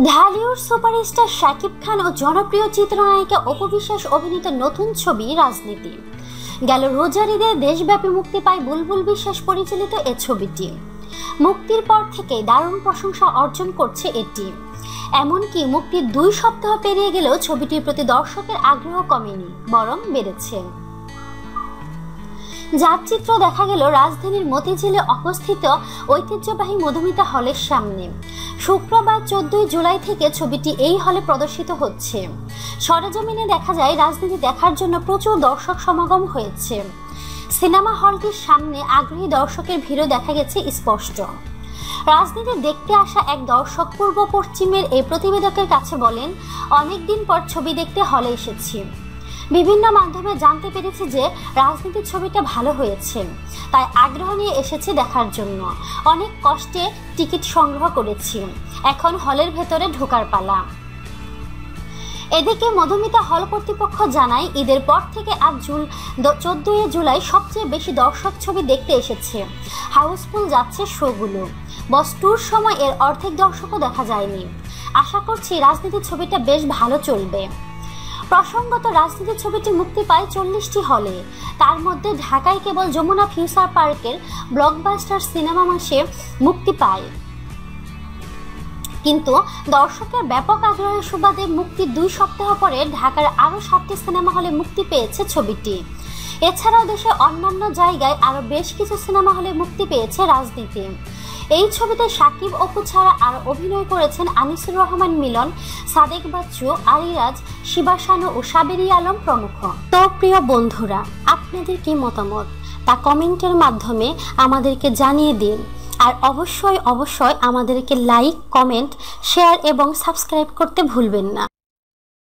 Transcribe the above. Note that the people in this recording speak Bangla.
ঢালিউড সুপারস্টার শাকিব খান ও জনপ্রিয় চিত্রনায়িকা অপু বিশ্বাস অভিনীত নতুন ছবি রাজনীতি। গেল রোজার ঈদে দেশব্যাপী মুক্তি পায় বুলবুল বিশ্বাস পরিচালিত এ ছবিটি। মুক্তির পর থেকে দারুণ প্রশংসা অর্জন করছে এটি। এমনকি মুক্তির 2 সপ্তাহ পেরিয়ে গেলেও ছবিটির প্রতি দর্শকের আগ্রহ কমেনি, বরং বেড়েছে। যার চিত্র দেখা গেল রাজধানীর মতিঝিলে অবস্থিত ঐতিহ্যবাহী মধুমিতা হলের সামনে। শুক্রবার 14 জুলাই থেকে ছবিটি এই হলে প্রদর্শিত হচ্ছে। সরেজমিনে দেখা যায় রাজনীতি দেখার জন্য প্রচুর দর্শক সমাগম হয়েছে। সিনেমা হলটির সামনে আগ্রহী দর্শকের ভিড়ও দেখা গেছে স্পষ্ট। রাজনীতি দেখতে আসা এক দর্শক পূর্ব পশ্চিমের এই প্রতিবেদকের কাছে বলেন, অনেকদিন পর ছবি দেখতে হলে এসেছি। বিভিন্ন মাধ্যমে জানতে পেরেছি যে রাজনীতির ছবিটা ভালো হয়েছে, তাই আগ্রহ নিয়ে এসেছি দেখার জন্য। অনেক কষ্টে টিকিট সংগ্রহ করেছি, এখন হলের ভেতরে ঢোকার পালা। এদিকে মধুমিতা হল কর্তৃপক্ষ জানায়, ঈদের পর থেকে আজ 14 জুলাই সবচেয়ে বেশি দর্শক ছবি দেখতে এসেছে। হাউসফুল যাচ্ছে শোগুলো। বস টুর সময় এর অর্ধেক দর্শকও দেখা যায়নি। আশা করছি রাজনীতির ছবিটা বেশ ভালো চলবে। প্রসঙ্গত, রাজনীতির ছবিটি মুক্তি পায় 40টি হলে। তার মধ্যে ঢাকায় কেবল যমুনা ফিউচার পার্কের ব্লকবাস্টার সিনেমা মাসে মুক্তি পায়। কিন্তু দর্শকের ব্যাপক আগ্রহের সুবাদে মুক্তির 2 সপ্তাহ পরে ঢাকার আরও 7টি সিনেমা হলে মুক্তি পেয়েছে ছবিটি। এছাড়াও দেশের অন্যান্য জায়গায় আরও বেশ কিছু সিনেমা হলে মুক্তি পেয়েছে রাজনীতি। এই ছবিতে শাকিব অপু ছাড়া আরও অভিনয় করেছেন আনিসুর রহমান মিলন, সাদেক বাচ্চু, আলিরাজ, শিবা শানু ও সাবেরি আলম প্রমুখ। তো প্রিয় বন্ধুরা, আপনাদের কি মতামত তা কমেন্টের মাধ্যমে আমাদেরকে জানিয়ে দিন। আর অবশ্যই আমাদেরকে লাইক, কমেন্ট, শেয়ার এবং সাবস্ক্রাইব করতে ভুলবেন না।